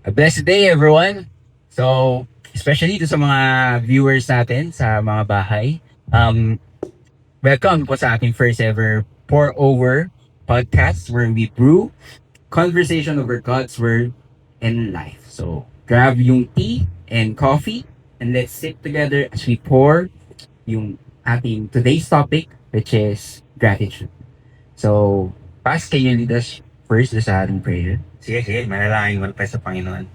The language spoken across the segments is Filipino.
A blessed day, everyone. So, especially to sa mga viewers natin sa mga bahay. Um, Welcome po sa ating first ever Pour Over podcast where we brew conversation over God's Word and life. So, grab yung tea and coffee and let's sit together as we pour yung ating today's topic, which is gratitude. So, Pas, can you lead us first sa ating prayer? Sige, manalangin muna tayo sa Panginoon.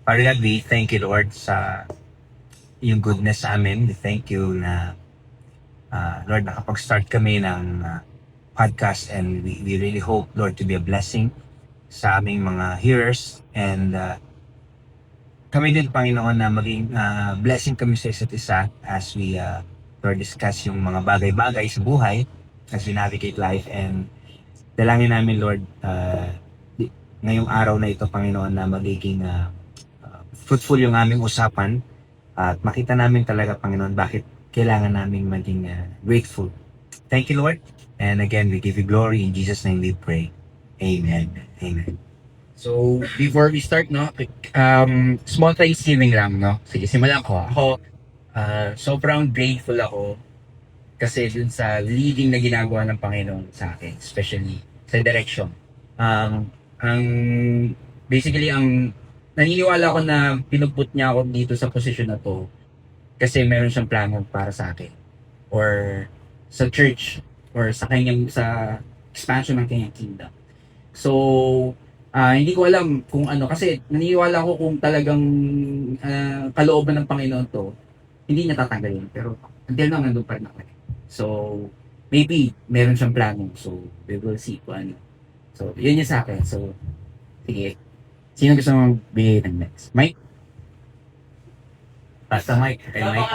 Father God, we thank you, Lord, sa yung goodness sa amin. We thank you na, Lord, nakapag-start kami ng podcast and we really hope, Lord, to be a blessing sa aming mga hearers and kami din, Panginoon, na maging blessing kami sa isa't isa as we, Lord, discuss yung mga bagay-bagay sa buhay as we navigate life and dalangin namin, Lord, ngayong araw na ito, Panginoon, na magiging fruitful yung aming usapan at makita namin talaga, Panginoon, bakit kailangan namin maging grateful. Thank you, Lord. And again, we give you glory. In Jesus' name we pray. Amen. Amen. So, before we start, no, small thanksgiving lang, no? Sige, simulan ko. Ako, sobrang grateful ako kasi dun sa leading na ginagawa ng Panginoon sa akin, especially sa direction. Ang basically ang naniniwala ko na pinuput niya ako dito sa posisyon na to kasi meron siyang plano para sa akin or sa church or sa kanyang sa expansion ng kanyang kingdom. So, hindi ko alam kung ano kasi naniniwala ko kung talagang kalooban ng Panginoon to, hindi niya tatanggalin. Pero until now, nandun pa rin ako. So, maybe meron siyang plano. So, we will see kung ano. So, yun yung sa akin. So, sige. Sino gusto mong bigay ng next? Mike? Basta Mike. Kay Mike.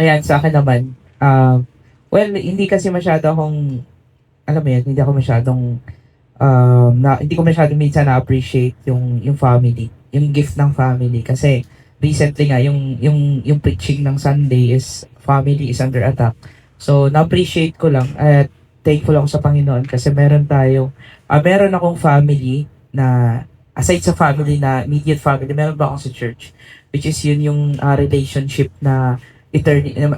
Ayan, sa akin naman. Well, hindi kasi masyado akong, alam mo yan, hindi ako masyadong, hindi ko masyado minsan na-appreciate yung family, yung gift ng family. Kasi recently nga, yung preaching ng Sunday is family is under attack. So, na-appreciate ko lang at thankful ako sa Panginoon kasi meron akong family na, aside sa family na, immediate family, meron ba akong sa church? Which is yun yung relationship na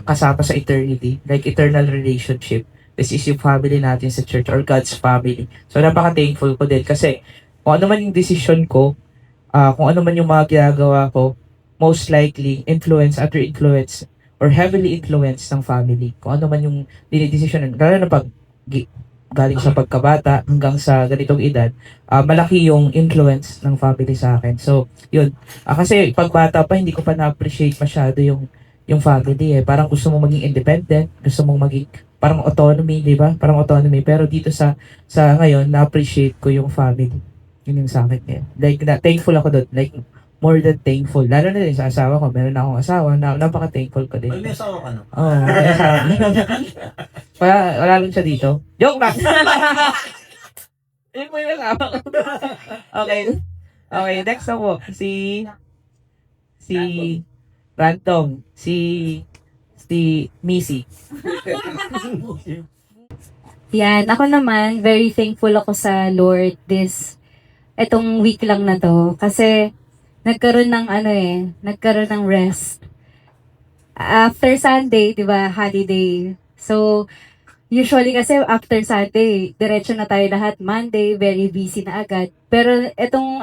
kasama sa eternity, like eternal relationship. This is yung family natin sa church or God's family. So, napaka-thankful ko din kasi kung ano man yung decision ko, kung ano man yung mga ginagawa ko, most likely, under influence, or heavily influenced ng family. Kung ano man yung dinidesisyon, lalo na pag galing sa pagkabata hanggang sa ganitong edad, malaki yung influence ng family sa akin. So, yun. Kasi pag bata pa, hindi ko pa na-appreciate masyado yung family eh. Parang gusto mong maging independent, gusto mong maging parang autonomy, di ba? Parang autonomy. Pero dito sa ngayon, na-appreciate ko yung family. Yun yung sa akin eh. Like, thankful ako doon. Like, more than thankful. Lalo na din sa asawa ko. Meron na akong asawa. Napaka-thankful ko din. May asawa ka na? Oo, may asawa. wala lang siya dito. Joke lang! Yun mo yung asawa ko. Okay. Okay, next ako. Si Random. Si Missy. Yan, ako naman, very thankful ako sa Lord etong week lang na to. Kasi, nagkaroon ng rest. After Sunday, di ba, holiday. So, usually kasi after Sunday, diretso na tayo lahat. Monday, very busy na agad. Pero etong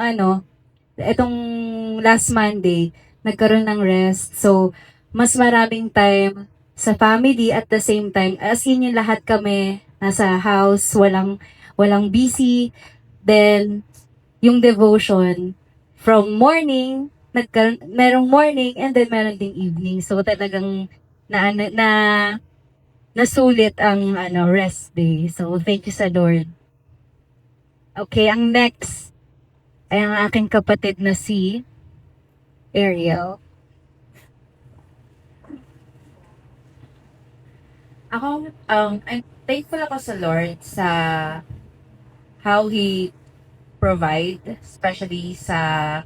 last Monday, nagkaroon ng rest. So, mas maraming time sa family at the same time, as in yung lahat kami nasa house, walang busy. Then, yung devotion, from morning, merong morning and then meron ding evening. So, talagang nasulit ang rest day. So, thank you sa Lord. Okay, ang next ay ang aking kapatid na si Ariel. Ako, I'm thankful ako sa Lord sa how He provide, especially sa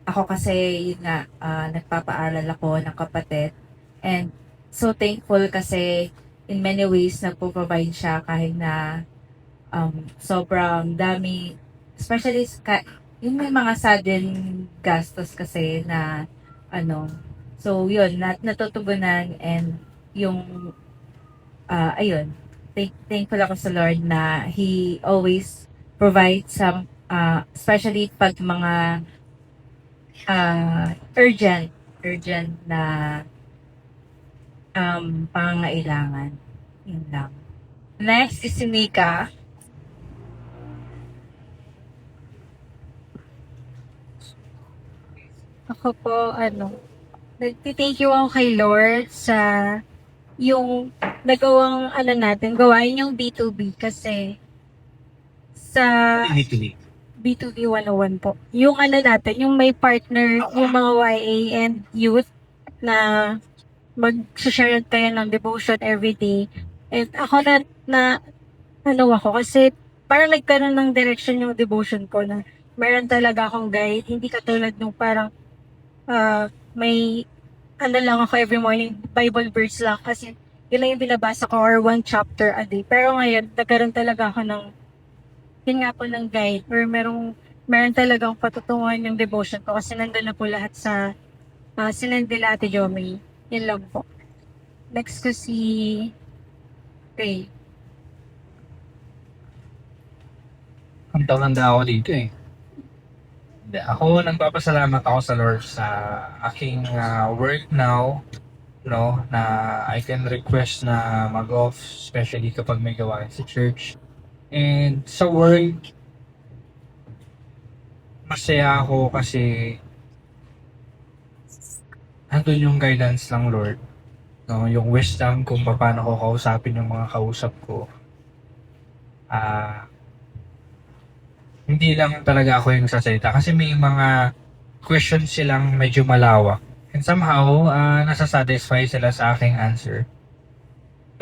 ako kasi yun nga, nagpapaaral ako ng kapatid and so thankful kasi in many ways nagpo-provide siya kahit na sobrang dami, especially yung may mga sudden gastos kasi na so yun, natutugunan, and yung ayun, thankful ako sa Lord na He always provides some, especially pag mga urgent na pangangailangan. Yun lang. Next is si Nika. Ako po, nagtithank you ako kay Lord sa yung nagawang natin, gawain yung B2B kasi sa B2B 101 po. Yung natin, yung may partner, yung mga YA and youth na mag-share tayo ng devotion every day. And ako ako kasi parang nagkaroon ng direction yung devotion ko na meron talaga akong guide, hindi katulad nung parang may lang ako every morning, Bible verse lang kasi yun lang yung binabasa ko or one chapter a day. Pero ngayon, nagkaroon talaga ako ng yun nga po ng guide or meron talagang patutunguhan yung devotion ko kasi nandun na po lahat sa sinend nila Ate Jomie. Yun lang po. Next ko si Ray. Ang tanda ako dito eh. Hindi, ako nagpapasalamat ako sa Lord sa aking work now, no, na I can request na mag-off, especially kapag may gawain sa church. And sa work, masaya ako kasi andun yung guidance ng Lord, no, yung wisdom kung paano ko kausapin yung mga kausap ko. Hindi lang talaga ako yung sasalita kasi may mga questions silang medyo malawak. And somehow, nasasatisfy sila sa aking answer.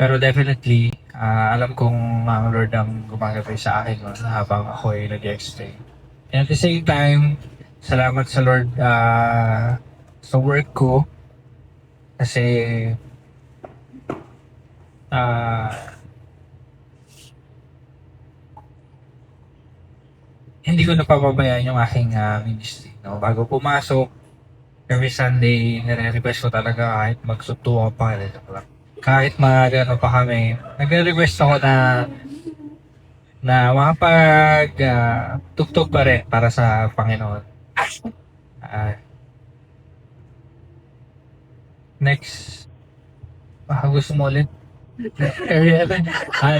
Pero definitely, alam kong ang Lord ang gumagabay sa akin habang ako ay nag-explain. And at the same time, salamat sa Lord sa work ko kasi hindi ko napapabayaan yung aking ministry. No? Bago pumasok, every Sunday, nire-request ko talaga kahit magsutuwa pa. Kahit mga pa kami, nagre-request ako na makapag tugtog pa rin para sa Panginoon. Next. Gusto mo ulit? Area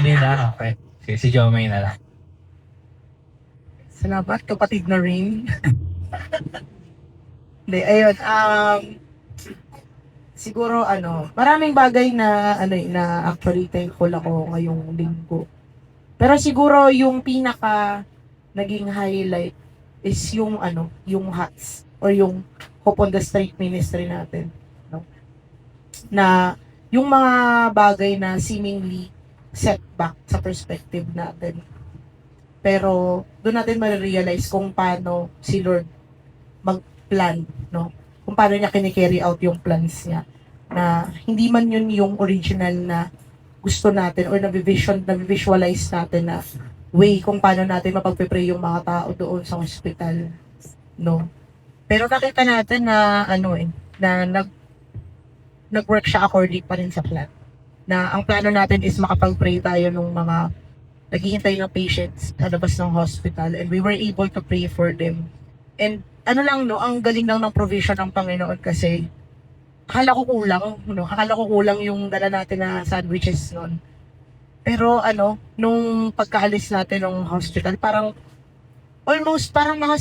hindi na. Okay. Sige, si Jomie na lang. Salamat, kapatid na rin. Hindi, ayun. Siguro, maraming bagay na, na actually thankful ako ngayong linggo. Pero siguro, yung pinaka naging highlight is yung, yung HOTS or yung Hope on the Street ministry natin. No? Na, yung mga bagay na seemingly setback sa perspective natin. Pero doon natin ma-realize kung paano si Lord mag-plan, no? Kung paano niya kini-carry out yung plans niya. Na hindi man yun yung original na gusto natin or na-visualize natin na way kung paano natin mapagpe-pray yung mga tao doon sa hospital, no? Pero nakita natin na na nag-work siya according pa rin sa plan. Na ang plano natin is makapag-pray tayo ng mga naghihintay ng patients sa labas ng hospital, and we were able to pray for them. And ang galing lang ng provision ng Panginoon kasi akala ko kulang yung dala natin na sandwiches noon. Pero nung pagkaalis natin ng hospital, parang mga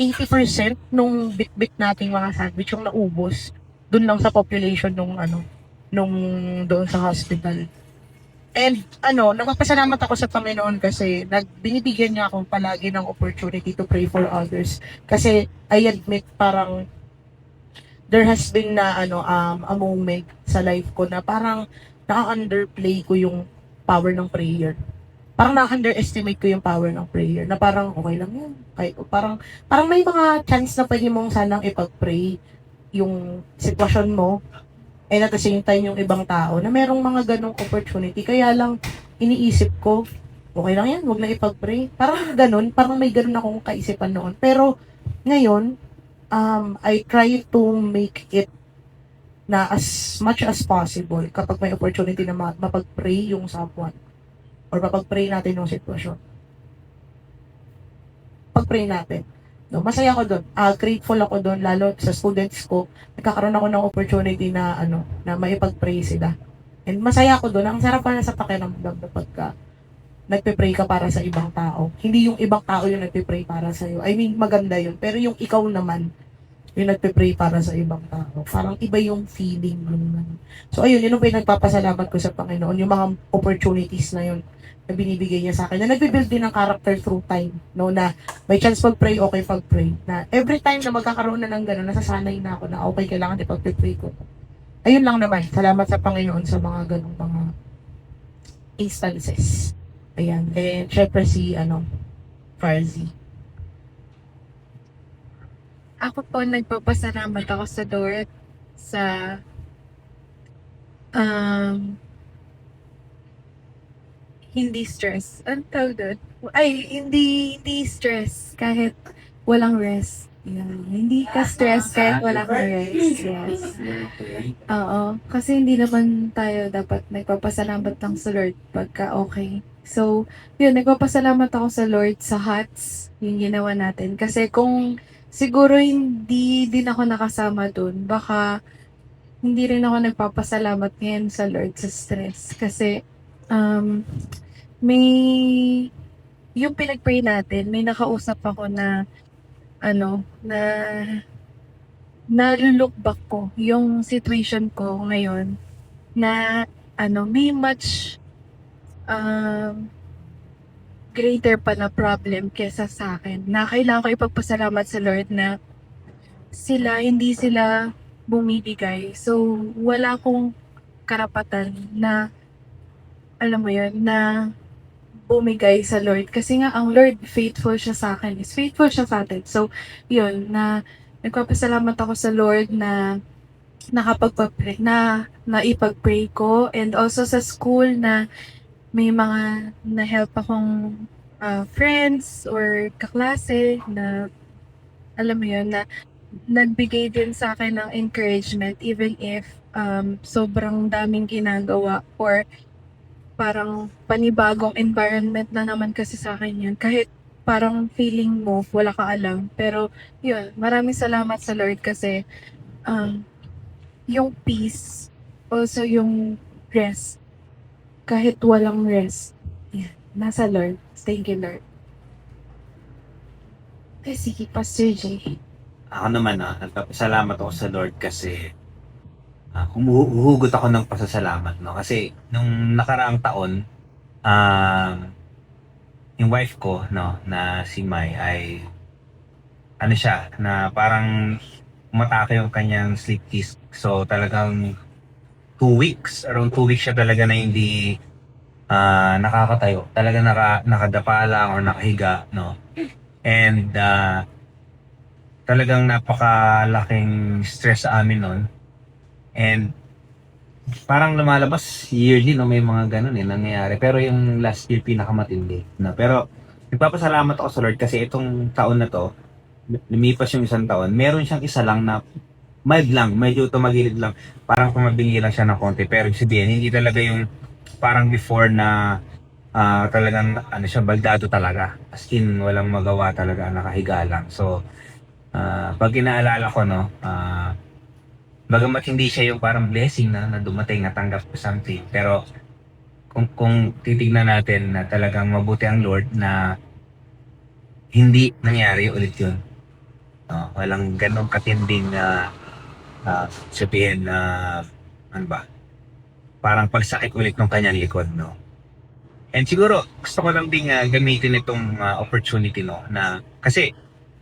80% nung bit-bit nating mga sandwich yung naubos dun lang sa population nung doon sa hospital. And nagpapasalamat ako sa Panginoon kasi binibigyan niya ako palagi ng opportunity to pray for others. Kasi I admit parang there has been na a moment sa life ko na parang na-underplay ko yung power ng prayer. Parang na-underestimate ko yung power ng prayer. Na parang okay lang yan. Parang may mga chance na pwede mong sanang ipag-pray yung sitwasyon mo. And at the same time, yung ibang tao na merong mga ganong opportunity. Kaya lang, iniisip ko, okay lang yan, huwag na ipag-pray. Parang ganun, parang may ganun akong kaisipan noon. Pero, ngayon, I try to make it na as much as possible kapag may opportunity na mapag-pray yung someone or mapag-pray natin yung sitwasyon. Pag-pray natin. No, masaya ako doon. Grateful ako doon lalo sa students ko. Nagkakaroon ako ng opportunity na na maipag-pray sila. And masaya ako doon. Ang sarap pa na sa pakiramdam kapag nagpe-pray ka para sa ibang tao. Hindi yung ibang tao yung nagpe-pray para sa iyo. I mean, maganda yun. Pero yung ikaw naman yung nagpe-pray para sa ibang tao. Parang iba yung feeling yun. So ayun, yun yung pinagpapasalamat ko sa Panginoon. Yung mga opportunities na yun na binibigay niya sa akin. Na nagbe-build din ng character through time. No, na may chance pag-pray, okay pag-pray. Na every time na magkakaroon na ng gano'n, nasasanay na ako na okay, kailangan din pag-pray ko. Ayun lang naman. Salamat sa Panginoon sa mga ganong mga instances. Ayan. And syempre si, Farzi. Ako po, nagpapasalamat ako sa Lord sa hindi stress. Ang tawag doon? Ay, hindi stress kahit walang rest. Yan. Hindi ka stress kahit walang rest. Yes. Oo. Kasi hindi naman tayo dapat nagpapasalamat lang sa Lord pagka okay. So, yun, nagpapasalamat ako sa Lord sa huts, yung ginawa natin. Kasi kung siguro hindi din ako nakasama dun, baka hindi rin ako nagpapasalamat ngayon sa Lord sa stress. Kasi, may, yung pinag-pray natin, may nakausap ako na, na-look back ko yung situation ko ngayon na, may much, greater pa na problem kesa sa akin. Na kailangan ko ipagpasalamat sa Lord na hindi sila bumibigay. So, wala akong karapatan na, alam mo yun, na bumigay sa Lord. Kasi nga, ang Lord, faithful siya sa akin. Is faithful siya sa atin. So, yun, na nagpapasalamat ako sa Lord na nakapagpa-pray, na ipag-pray ko. And also sa school na may mga na-help akong friends or kaklase na, alam mo yun, na nagbigay din sa akin ng encouragement even if sobrang daming ginagawa or parang panibagong environment na naman kasi sa akin yun. Kahit parang feeling mo, wala ka alam. Pero yun, maraming salamat sa Lord kasi yung peace, also yung rest, kahit walang rest, yan, nasa Lord. Thank you, Lord. Ay, sige, Pastor J. Ako naman, nagpapasalamat ako sa Lord kasi humuhugot ako ng pasasalamat, no? Kasi nung nakaraang taon, yung wife ko, no, na si Mai ay siya, na parang umatake yung kanyang sleep disc. So talagang 2 weeks, around 2 weeks siya talaga na hindi nakakatayo. Talaga nakadapa lang or nakahiga, no? And talagang napakalaking stress sa amin nun. And parang lumalabas yearly, no, may mga ganun nangyayari. Pero yung last year pinakamatindi, no? Pero nagpapasalamat ako sa Lord kasi itong taon na to, lumipas yung isang taon, meron siyang isa lang na mild lang, medyo tumagilid lang, parang tumabingi lang siya ng konti. Pero sabihin, hindi talaga yung parang before na talagang siya, baldado talaga. As in, walang magawa talaga, nakahiga lang. So, pag inaalala ko, no, bagamat hindi siya yung parang blessing na dumating, natanggap ko something. Pero, kung titignan natin na talagang mabuti ang Lord na hindi nangyari ulit yun. Walang ganong katinding sabihin na parang pagsakit ulit ng kanyang likod, no? And siguro gusto ko lang ding gamitin itong opportunity, no, na kasi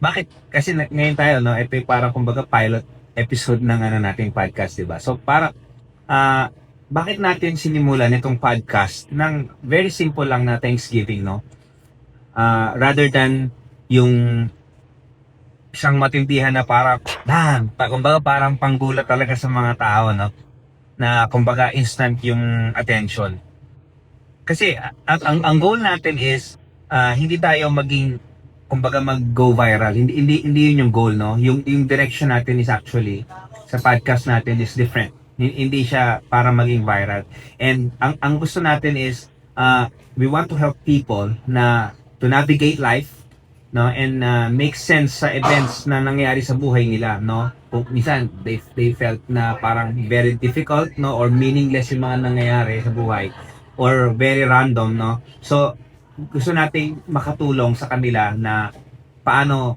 ngayon tayo, no, ito yung parang kumbaga pilot episode ng nating podcast, diba? So parang bakit natin sinimulan itong podcast ng very simple lang na Thanksgiving, no? Rather than yung isang matindihan na parang kumbaga parang panggulat talaga sa mga tao, no? na kumbaga instant yung attention. Kasi ang goal natin is hindi tayo maging kumbaga mag-go viral. Hindi yun yung goal, no? Yung direction natin is actually sa podcast natin is different. Hindi siya para maging viral. And ang gusto natin is we want to help people na to navigate life, no, and make sense sa events na nangyayari sa buhay nila, no. Kung minsan they felt na parang very difficult, no, or meaningless yung mga nangyayari sa buhay or very random, no. So gusto nating makatulong sa kanila na paano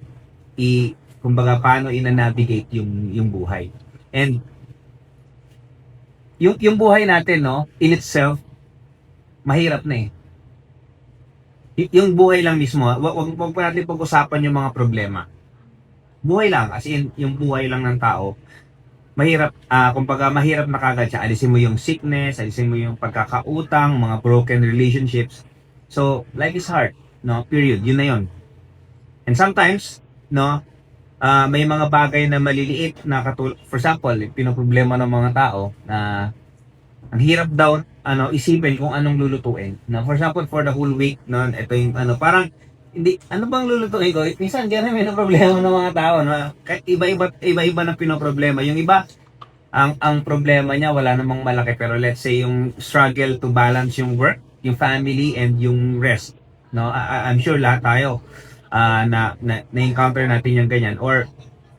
kumbaga paano ina-navigate yung buhay. And yung buhay natin, no, in itself mahirap na eh. Yung buhay lang mismo, wag pa natin pag-usapan yung mga problema. Buhay lang, as in, yung buhay lang ng tao, mahirap, kumbaga mahirap na kagad siya. Alisin mo yung sickness, alisin mo yung pagkakautang, mga broken relationships. So, life is hard, no? Period. Yun na yun. And sometimes, no, may mga bagay na maliliit na for example, pinoproblema ng mga tao na ang hirap daw isipin kung anong lulutuin. Na for example, for the whole week, no, ito yung parang hindi ano bang lulutuin ko? Minsan ganun may problema ng mga tao, no. Iba-iba ng pinoproblema. Yung iba ang problema niya wala namang malaki, pero let's say yung struggle to balance yung work, yung family and yung rest, no. I'm sure lahat tayo na-encounter natin yung ganyan, or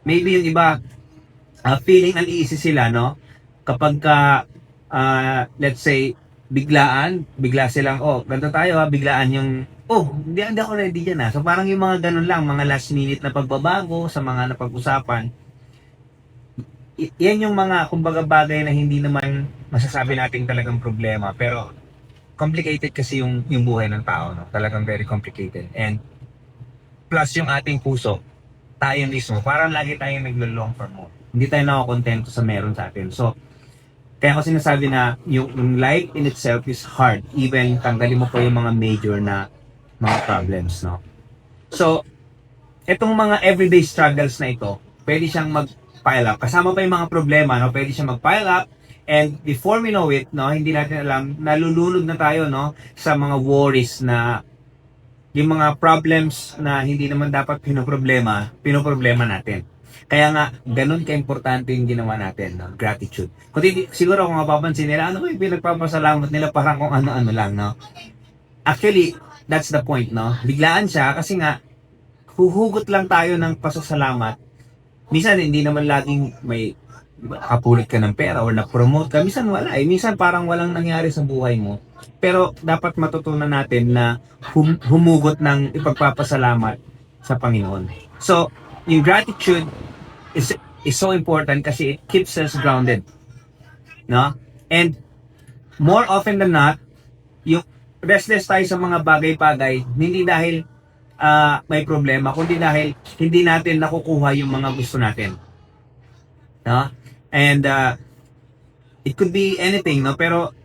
maybe yung iba feeling uneasy sila, no, kapag let's say bigla silang ganito tayo biglaan yung hindi ako ready dyan so parang yung mga ganun lang, mga last minute na pagbabago sa mga napag-usapan. Yan yung mga kumbaga bagay na hindi naman masasabi natin talagang problema, pero complicated kasi yung buhay ng tao, no? Talagang very complicated. And plus yung ating puso, tayo mismo, parang lagi tayong naglo-long for more. Hindi tayo nakakontento sa meron sa atin. So, kaya ko sinasabi na yung life in itself is hard. Even tanggalin mo po yung mga major na mga problems, no? So, itong mga everyday struggles na ito, pwede siyang mag-pile up. Kasama pa yung mga problema, no? Pwede siyang mag-pile up. And before we know it, no, hindi natin alam, nalulunod na tayo, no, sa mga worries na yung mga problems na hindi naman dapat pinoproblema natin. Kaya nga, ganun ka-importante yung ginawa natin, no? Gratitude. Siguro kung mapapansin nila, ano ba yung pinagpapasalamat nila parang kung ano-ano lang, no? Actually, that's the point, no? Biglaan siya kasi nga, huhugot lang tayo ng pasasalamat. Minsan, hindi naman laging may kapulot ka ng pera or na-promote ka. Minsan wala eh. Minsan parang walang nangyari sa buhay mo. Pero dapat matutunan natin na humugot ng ipagpapasalamat sa Panginoon. So, yung gratitude is so important kasi it keeps us grounded. No? And more often than not, yung restless tayo sa mga bagay-bagay, hindi dahil may problema, kundi dahil hindi natin nakukuha yung mga gusto natin. No? And it could be anything, no? Pero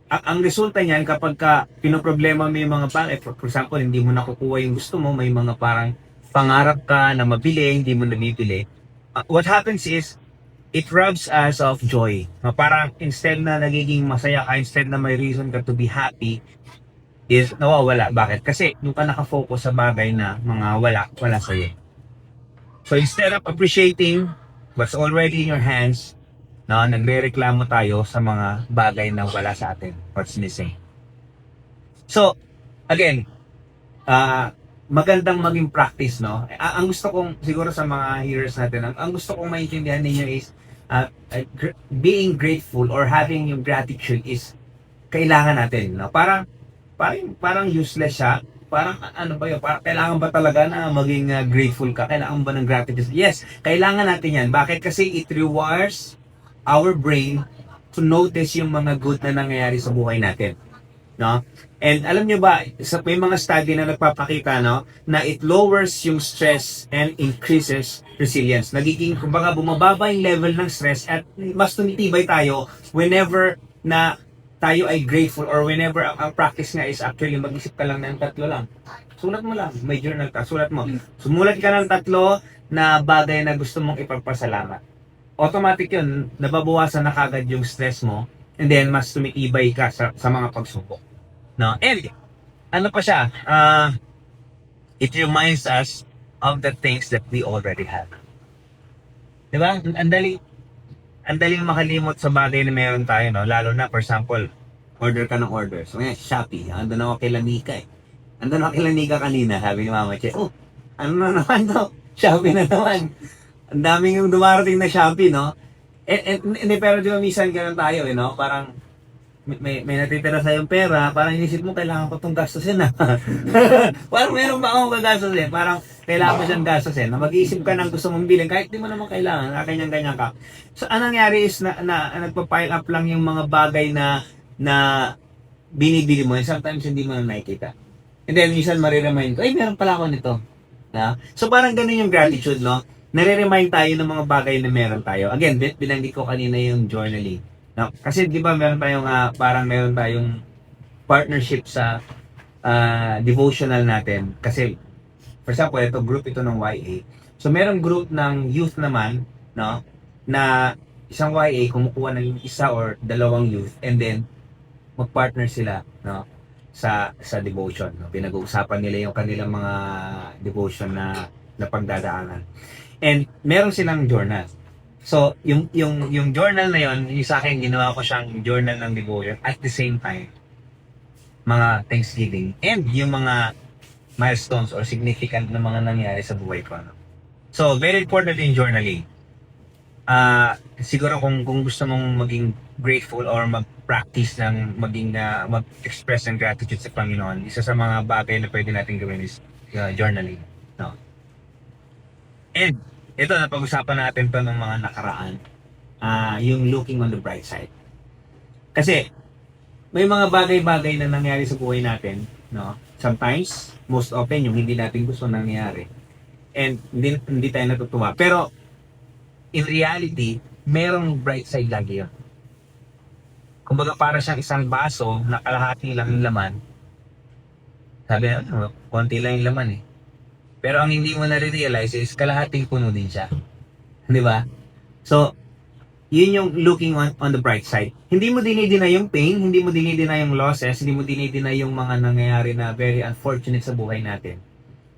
ang resulta niyan kapag pinoproblema mo yung mga bagay, for example, hindi mo nakukuha yung gusto mo, may mga parang pangarap ka na mabili, hindi mo nabibili. What happens is, it robs us of joy. Parang instead na nagiging masaya ka, instead na may reason ka to be happy, is nawawala. Bakit? Kasi doon ka nakafocus sa bagay na mga wala sa'yo. So instead of appreciating what's already in your hands, no, nagre-reklamo tayo sa mga bagay na wala sa atin, what's missing. So, again, magandang maging practice, no? Ang gusto kong, siguro sa mga hearers natin, ang gusto kong maintindihan ninyo is, being grateful or having yung gratitude is kailangan natin, no? Parang useless siya. Parang ano ba yun? Parang kailangan ba talaga na maging grateful ka? Kailangan ba ng gratitude? Yes, kailangan natin yan. Bakit? Kasi it rewards our brain to notice yung mga good na nangyayari sa buhay natin. No? And alam nyo ba, may mga study na nagpapakita, no, na it lowers yung stress and increases resilience. Nagiging, kumbaga, bumababa yung level ng stress at mas tumitibay tayo whenever na tayo ay grateful, or whenever ang practice nga is actually mag-isip ka lang ng 3 lang. Sulat mo lang, may journal ka, sulat mo. Sumulat ka ng 3 na bagay na gusto mong ipagpasalamat. automatic yun, nababawasan na kagad yung stress mo, and then mas tumitibay ka sa mga pagsubok. No? And, ano pa siya, it reminds us of the things that we already have. Diba? Ang daling makalimot sa bagay na meron tayo, no? Lalo na, for example, order ka ng order. So, ngayon, Shopee, andun ako kay Lanika eh. Andun ako kay Lanika kanina, sabi ni Mama Che, ano na naman to? Shopee na naman. Ang daming yung dumarating na Shopee, no? Pero di ba minsan ganun tayo, no? Parang may natitira sa yung pera, parang inisip mo, kailangan ko itong gastusin na. Parang meron ba akong gagastusin? Parang kailangan ko siyang gastusin. Na mag-iisip ka ng gusto mong bilhin, kahit di mo naman kailangan, ganyan-ganyan ka. So, anong nangyari is na nagpa-pile up lang yung mga bagay na binibili mo, and sometimes hindi mo na nakikita. And then, minsan mariremind ko, meron pala ako nito. Na? So, parang ganun yung gratitude, no? Nare-remind tayo ng mga bagay na meron tayo. Again, binanggit ko kanina yung journaling. No? Kasi di ba meron tayong partnership sa devotional natin. Kasi, for example, group ito ng YA. So, merong group ng youth naman, no? Na isang YA kumukuha ng isa or dalawang youth, and then mag-partner sila, no? Sa devotion, no? Pinag-uusapan nila yung kanilang mga devotion na pagdadaanan. And meron silang journal. So, yung journal na yon, yung sa akin, ginawa ko siyang journal ng devotion at the same time, mga Thanksgiving and yung mga milestones or significant na mga nangyari sa buhay ko. No? So, very important in journaling. Siguro kung gusto mong maging grateful or mag-practice ng mag-express ng gratitude sa Panginoon, isa sa mga bagay na pwede natin gawin is journaling. No? And, ito, napag-usapan natin to ng mga nakaraan. Yung looking on the bright side. Kasi, may mga bagay-bagay na nangyari sa buhay natin, no? Sometimes, most often, yung hindi natin gusto nangyari. And hindi tayo natutuwa. Pero, in reality, merong bright side lagi yun. Kumbaga, para siyang isang baso na kalahati lang yung laman. Sabi, konti lang yung laman eh. Pero ang hindi mo na-realize is kalahating puno din siya. Di ba? So, yun yung looking on the bright side. Hindi mo dinideny yung pain, hindi mo dinideny yung losses, hindi mo dinideny yung mga nangyayari na very unfortunate sa buhay natin.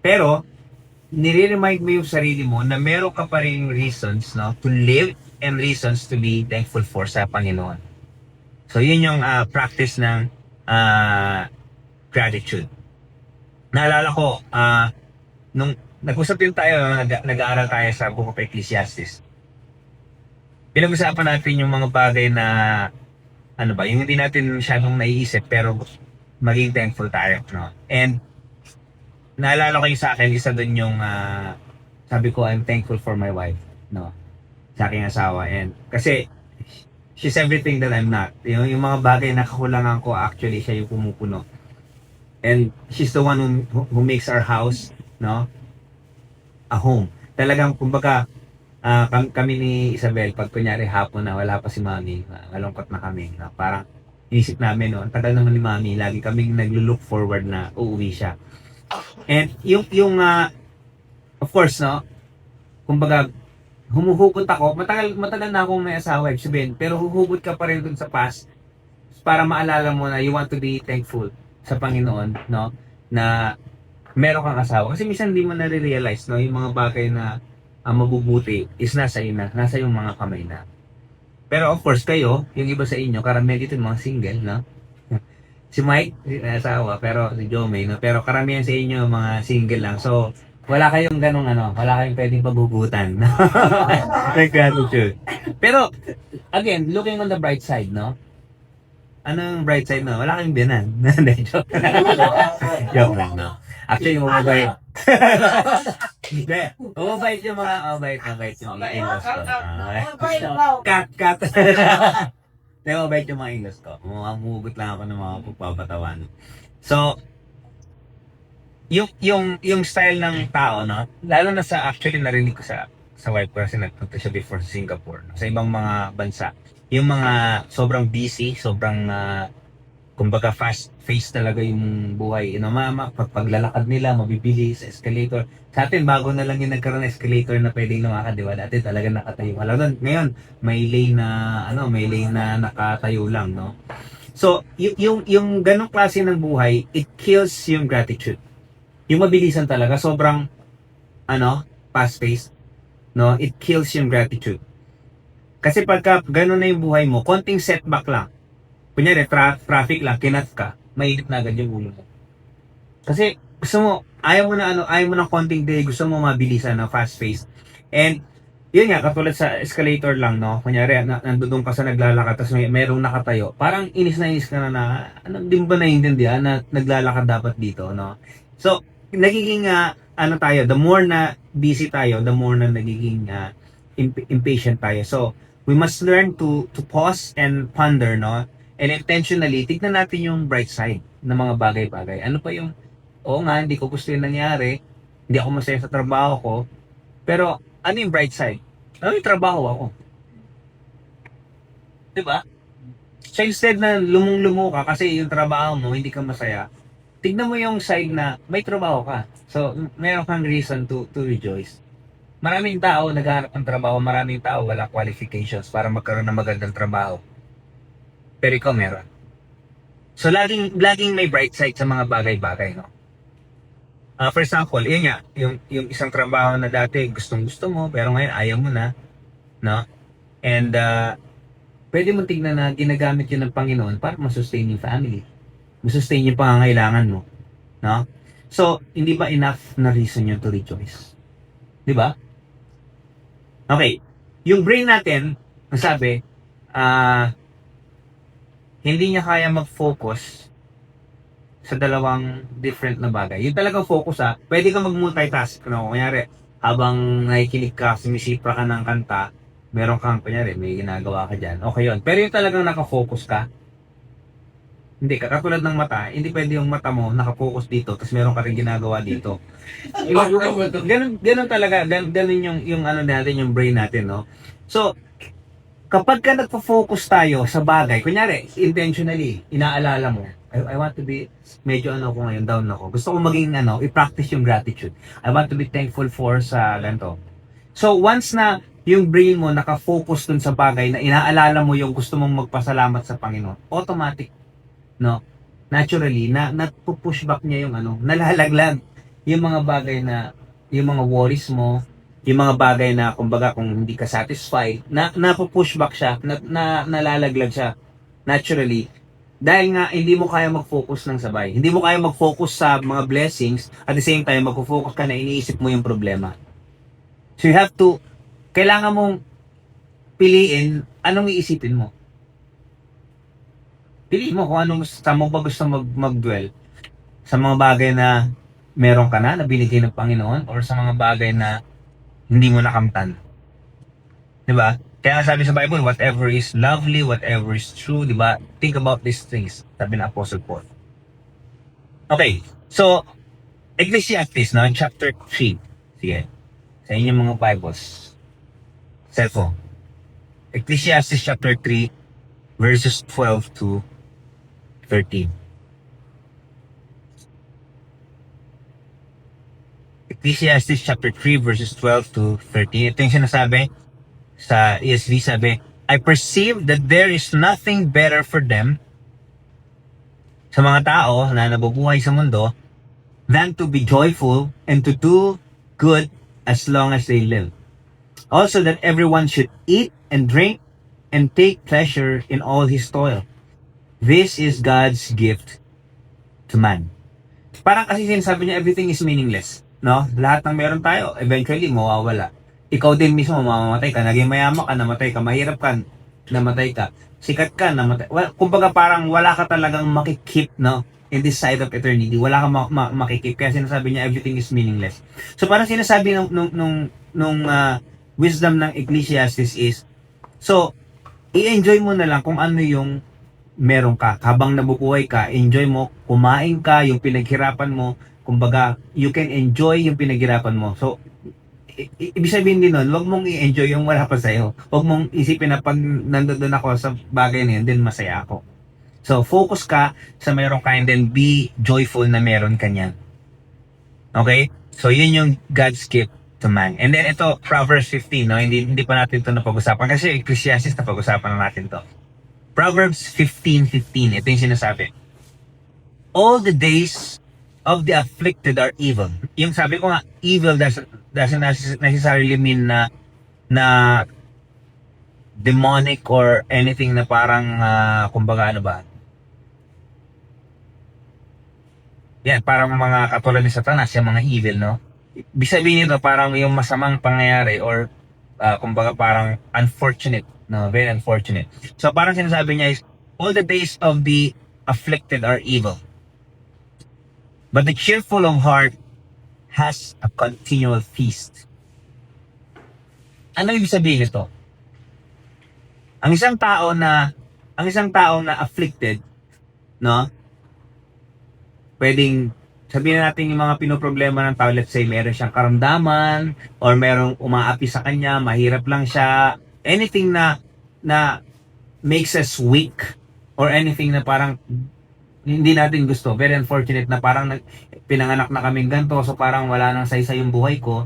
Pero, nire-remind mo yung sarili mo na meron ka pa rin reasons, no, to live and reasons to be thankful for sa Panginoon. So, yun yung practice ng gratitude. Naalala ko, nung nag-usap din tayo, nag-aaral tayo sa Book of Ecclesiastes. Pinag-usapan natin yung mga bagay na, yung hindi natin masyadong naiisip, pero maging thankful tayo, no? And, naalala ko yung sa akin, isa dun yung, sabi ko, I'm thankful for my wife, no? Sa aking asawa. And, kasi, she's everything that I'm not. Yung mga bagay na kakulangan ko, actually, siya yung pumupuno. And, she's the one who makes our house, no, a home. Talagang, kumbaga, kami ni Isabel, pag kunyari hapon na wala pa si Mami, malungkot na kami, no? Parang inisip namin, no, ang tagal naman ni Mami, lagi kaming naglo-look forward na uuwi siya. And yung of course, no, kumbaga, humuhugot ako, matagal na akong may asawa, sabihin, pero huhugot ka pa rin dun sa past para maalala mo na you want to be thankful sa Panginoon, no, na meron kang asawa. Kasi minsan hindi mo na-realize, no, yung mga bagay na mabubuti is nasa iyo na, nasa yung mga kamay na. Pero of course, kayo, yung iba sa inyo, karamihan dito yung mga single, no? Si Mike, asawa, pero si Jomay, no? Pero karamihan sa inyo, mga single lang. So, wala kayong ganong wala kayong pwedeng pagugutan. Like gratitude. Pero, again, looking on the bright side, no? Anong bright side, no? Wala kayong biyanan. Joke lang, no? Actually, mababait. Hindi. Mababait yung mga, mababait yung mga in-laws ko. Cut. Hindi, mababait yung mga in-laws ko. Mamugot lang ako ng mga pagpapatawan. So, yung style ng tao, no? Lalo na actually narinig ko sa wife ko kasi nagpunta siya before sa Singapore, no? Sa ibang mga bansa. Yung mga sobrang busy, sobrang kumbaga fast-paced talaga yung buhay. Paglalakad nila, mabibilis, escalator. Sa atin, bago na lang yung nagkaroon ng escalator na pwedeng lumakad, di ba? Dati talaga nakatayo. Alam mo, ngayon, may lane na nakatayo lang, no? So, yung ganong klase ng buhay, it kills yung gratitude. Yung mabilisan talaga, sobrang, fast-paced, no? It kills yung gratitude. Kasi pagka gano'n na yung buhay mo, konting setback lang. Kunyari, traffic lang, kinat ka, mainit na agad yung ulo mo. Kasi gusto mo, ayaw mo ng konting day, gusto mo mabilisan na fast-paced. And yun nga, katulad sa escalator lang, no? Kunyari, nandoon ka sa naglalakad, tapos merong nakatayo. Parang inis ka na di mo ba naiintindihan na naglalakad dapat dito, no? So, nagiging, the more na busy tayo, the more na nagiging impatient tayo. So, we must learn to pause and ponder, no? And intentionally, tignan natin yung bright side ng mga bagay-bagay. Ano pa yung, hindi ko gusto yung nangyari, hindi ako masaya sa trabaho ko, pero ano yung bright side? Ano yung trabaho ako? Diba? So instead na lumong-lumo ka kasi yung trabaho mo, hindi ka masaya, tignan mo yung side na may trabaho ka. So, meron kang reason to rejoice. Maraming tao naghahanap ng trabaho, maraming tao wala qualifications para magkaroon ng magandang trabaho. Pero ikaw meron. So, laging may bright side sa mga bagay-bagay, no? For example, yun nga, yung isang trabaho na dati gustong-gusto mo, pero ngayon ayaw mo na, no? And, pwede mo tignan na ginagamit yun ng Panginoon para masustain yung family. Masustain yung pangangailangan mo, no? So, hindi ba enough na reason yun to rejoice? Di ba? Okay. Yung brain natin, nasabi, hindi niya kaya mag-focus sa dalawang different na bagay. Yung talagang focus pwede ka mag-multitask. No? Kunyari, habang nakikinig ka, sumisipra ka ng kanta, meron kang, kunyari, may ginagawa ka dyan. Okay yun. Pero yung talagang nakafocus ka, hindi ka. Katulad ng mata, hindi pwede yung mata mo nakafocus dito, tapos meron ka rin ginagawa dito. Ganun talaga. Ganun yung natin, yung brain natin, no? So, kapag ka nagpo-focus tayo sa bagay, kunyari, intentionally, inaalala mo, I want to be, medyo ako ngayon, down ako. Gusto ko maging, i-practice yung gratitude. I want to be thankful for sa ganito. So, once na yung brain mo nakafocus dun sa bagay na inaalala mo yung gusto mong magpasalamat sa Panginoon, automatic, no? Naturally, napupush back niya yung nalalaglag yung mga bagay na, yung mga worries mo, yung mga bagay na kumbaga kung hindi ka satisfied, napupush back siya, nalalaglag siya naturally. Dahil nga hindi mo kaya mag-focus ng sabay. Hindi mo kaya mag-focus sa mga blessings at the same time mag-focus ka na iniisip mo yung problema. So you have to, kailangan mong piliin anong iisipin mo. Piliin mo kung saan mo ba gusto mag-dwell. Sa mga bagay na meron ka na binigay ng Panginoon or sa mga bagay na hindi mo nakamtan. Diba? Kaya sabi sa Bible, whatever is lovely, whatever is true, diba? Think about these things, sabi ng Apostle Paul. Okay, so, Ecclesiastes, no, chapter 3. Sige, sa inyong mga Bibles. Cellphone. Ecclesiastes chapter 3, verses 12 to 13. Ecclesiastes chapter 3 verses 12 to 13. Ito yung sinasabi sa ESV, sabi, I perceive that there is nothing better for them, sa mga tao na nabubuhay sa mundo, than to be joyful and to do good as long as they live. Also that everyone should eat and drink and take pleasure in all his toil. This is God's gift to man. Parang kasi sinasabi niya, everything is meaningless. No? Lahat ng meron tayo, eventually, mawawala. Ikaw din mismo, mamamatay ka. Naging mayaman ka, namatay ka. Mahirap ka, namatay ka. Sikat ka, namatay. Well, kumbaga parang wala ka talagang makikip, no? In this side of eternity. Wala ka makikip. Kaya sinasabi niya, everything is meaningless. So parang sinasabi nung wisdom ng Ecclesiastes is, so, i-enjoy mo na lang kung ano yung meron ka. Habang nabubuhay ka, enjoy mo, kumain ka, yung pinaghirapan mo, kumbaga, you can enjoy yung pinaghirapan mo. So, ibig sabihin din nun, wag mong i-enjoy yung wala pa sa'yo. Wag mong isipin na pag nandoon ako sa bagay na yun, din masaya ako. So, focus ka sa meron ka and then be joyful na meron ka niyan. Okay? So, yun yung God's gift to man. And then, ito, Proverbs 15, no? Hindi pa natin ito napag-usapan kasi Ecclesiastes napag-usapan na natin to. Proverbs 15:15, ito yung sinasabi. All the days of the afflicted are evil. Yung sabi ko nga, evil doesn't necessarily mean na demonic or anything na parang, kumbaga ano ba? Yan, parang mga katulad ni Satanas, yung mga evil, no? Ibig sabihin nito, parang yung masamang pangyayari or kumbaga parang unfortunate, no? Very unfortunate. So parang sinasabi niya is, all the days of the afflicted are evil. But the cheerful of heart has a continual feast. Ano ibig sabihin nito? Ang isang tao na afflicted, no? Pwedeng sabihin natin yung mga pinoproblema ng tao, let's say meron siyang karamdaman or merong umaapi sa kanya, mahirap lang siya, anything na makes us weak or anything na parang hindi natin gusto, very unfortunate na parang pinanganak na kaming ganito, so parang wala nang saysay yung buhay ko.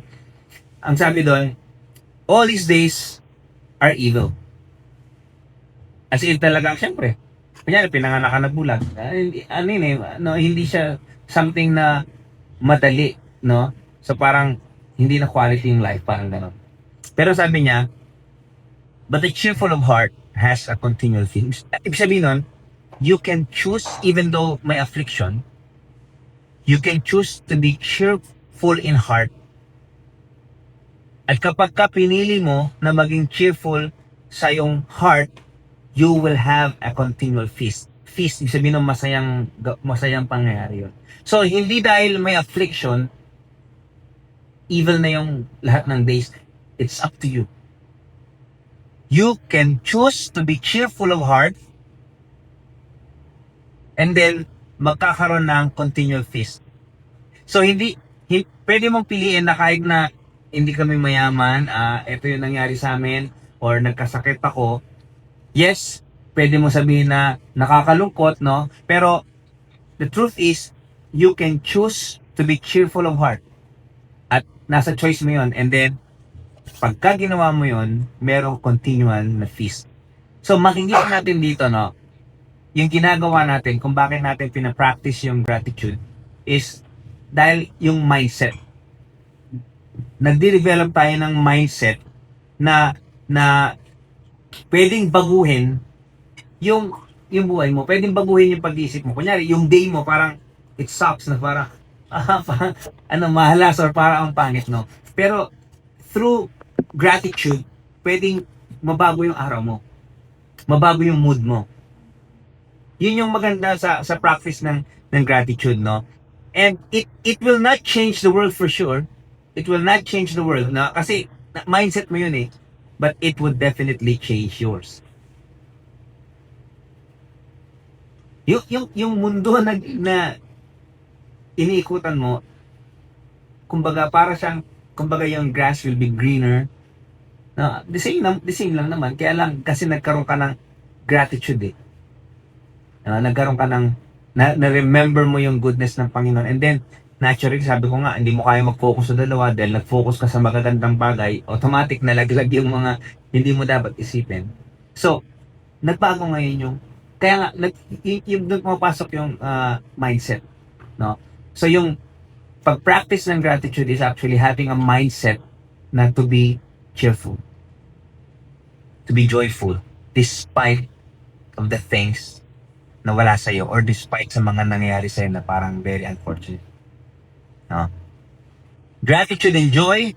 Ang sabi doon, all these days are evil. As in talagang, syempre, kunyari, pinanganak ka na bulag. Hindi siya something na madali, no? So parang, hindi na quality yung life, parang gano'n. Pero sabi niya, but the cheerful of heart has a continual feast. Ibig sabihin nun, you can choose, even though may affliction, you can choose to be cheerful in heart. At kapag ka pinili mo na maging cheerful sa iyong heart, you will have a continual feast. Feast, ibig sabihin ng masayang pangyayari yun. So, hindi dahil may affliction, evil na yung lahat ng days. It's up to you. You can choose to be cheerful of heart and then magkakaroon ng continual feast. So, pwede mong piliin na kahit na hindi kami mayaman, ito yung nangyari sa amin, or nagkasakit ako. Yes, pwede mo sabihin na nakakalungkot, no? Pero, the truth is, you can choose to be cheerful of heart. At nasa choice mo yun. And then, pagka ginawa mo yun, merong continual na feast. So, makikita natin dito, no? Yung ginagawa natin, kung bakit natin pinapractice yung gratitude, is dahil yung mindset. Nagde-develop tayo ng mindset na pwedeng baguhin yung buhay mo. Pwedeng baguhin yung pag-iisip mo. Kunyari, yung day mo parang it sucks na parang mahalas or parang ang pangit, no? Pero through gratitude, pwedeng mabago yung araw mo. Mabago yung mood mo. Yun yung maganda sa practice ng gratitude, no? And it will not change the world for sure. It will not change the world, no? Kasi mindset mo yun eh. But it would definitely change yours. Yung mundo na iniikutan mo, kumbaga para siyang, kumbaga yung grass will be greener. No, the same lang naman. Kaya lang kasi nagkaroon ka ng gratitude eh. Nagkaroon ka ng na-remember mo yung goodness ng Panginoon. And then, naturally, sabi ko nga, hindi mo kaya mag-focus sa dalawa dahil nag-focus ka sa magagandang bagay, automatic na laglag yung mga hindi mo dapat isipin. So, nagbago ngayon yung, kaya nga, yung doon pumapasok yung mindset. No? So, yung pag-practice ng gratitude is actually having a mindset na to be cheerful, to be joyful, despite of the things na wala sa'yo or despite sa mga nangyayari sa'yo na parang very unfortunate. No? Gratitude and joy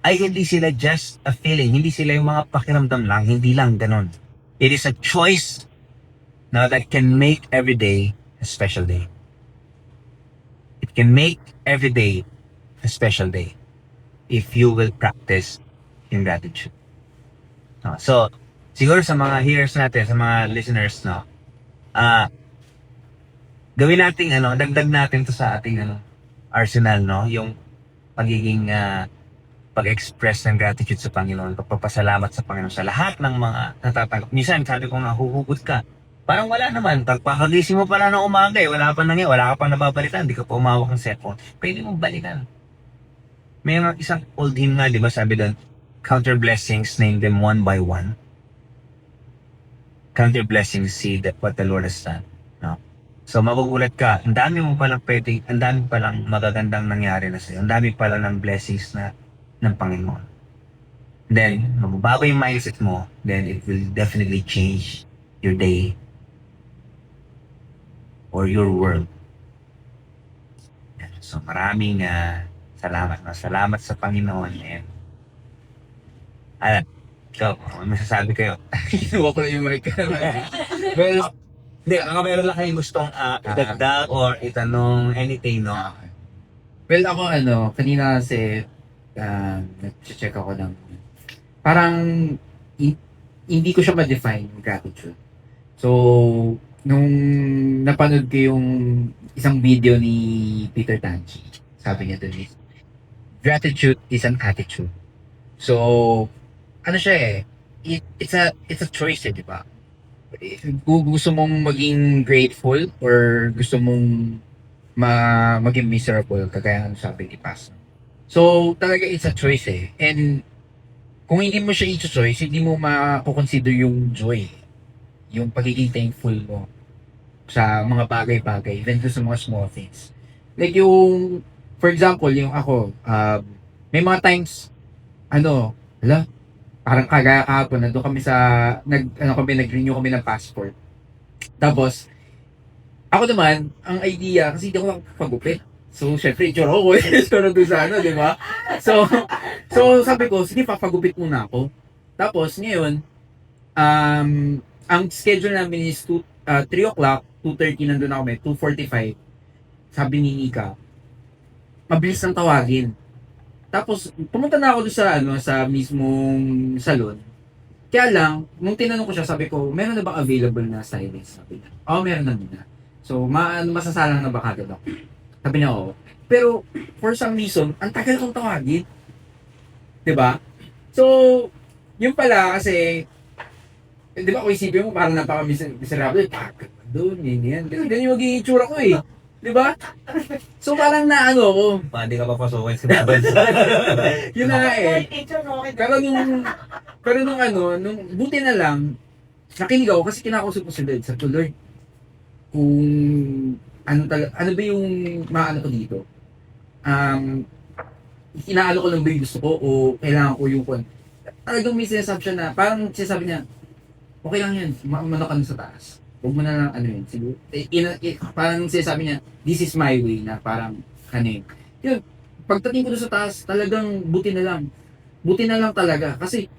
ay hindi sila just a feeling. Hindi sila yung mga pakiramdam lang. Hindi lang ganon. It is a choice now that can make every day a special day. It can make every day a special day if you will practice in gratitude. No? So, siguro sa mga hearers natin, sa mga listeners, no, gawin natin, dagdag natin to sa ating arsenal, no, yung pagiging pag-express ng gratitude sa Panginoon, pagpapasalamat sa Panginoon sa lahat ng mga natatanggap. Minsan, sabi ko nga, huhugot ka. Parang wala naman. Pagkakagising mo pa lang ng umaga wala pa nangyay, wala ka pa nababalitan, di ka pa umawak ng cellphone. Pwede mong balikan. May mga isang old hymn nga, di ba sabi doon, count your blessings, name them one by one. Count your blessings, see that what the Lord has done. No? So magugulat ka, ang dami palang magagandang nangyari na sa'yo. Ang dami pala ng blessings na ng Panginoon. Then, magbabago yung mindset mo, then it will definitely change your day or your world. So maraming salamat. Salamat sa Panginoon. And, ikaw, ano masasabi kayo? Kinuha ko na yung mic. Well, Hindi, meron lang kayong gustong idagdag or itanong anything, no? well, ako kanina kasi nag-check ako ng parang hindi ko siya ma-define yung gratitude. So, nung napanood ko yung isang video ni Peter Tanchi, sabi niya doon, gratitude is an attitude. So, ano siya it's a choice di ba? Kung gusto mong maging grateful or gusto mong maging miserable, kagaya ng sabi ni Pastor. So, talaga it's a choice And kung hindi mo siya i-choice, hindi mo mako-consider yung joy, yung pagiging thankful mo sa mga bagay-bagay, even sa mga small things. Like yung, for example, yung ako, may mga times, parang kagaya kahapon, nandun kami nag-renew kami ng passport. Tapos, ako naman, ang idea, kasi hindi ako makapagupit. So, syempre, itsura ko itsura doon sa di ba? So, sabi ko, sige, papagupit muna ako. Tapos, ngayon, ang schedule namin is 3 o'clock, 2:30 nandun ako 2:45. Sabi ni Nika, mabilis nang tawagin. Tapos, pumunta na ako doon sa mismong salon. Kaya lang, nung tinanong ko siya, sabi ko, meron na bang available na stylist? Sabi niya, meron na muna. So, masasalang na ba kagad ako? Sabi niya, oo. Pero, for some reason, ang tagal kong tawagin. Diba? So, yun pala kasi, di ba kung isipin mo, parang napaka-miserable, doon, yan. Ganyan yung magiging itsura ko Di ba? So parang ako. Hindi ka papasukin sa bansa. Yun na nga Pero nung buti na lang, nakinig ako kasi kinakausap ko si Lord. Sa Lord, kung ano ba yung maano ko dito? Inaalo ko lang ba yung gusto ko o kailangan ko yung talagang may sinasabi siya na, parang sinasabi niya, okay lang yan, umano ka na sa taas. Huwag mo na lang yun, siguro. Parang sinasabi niya, this is my way na parang yun, pagdating ko doon sa taas, talagang buti na lang talaga. Kasi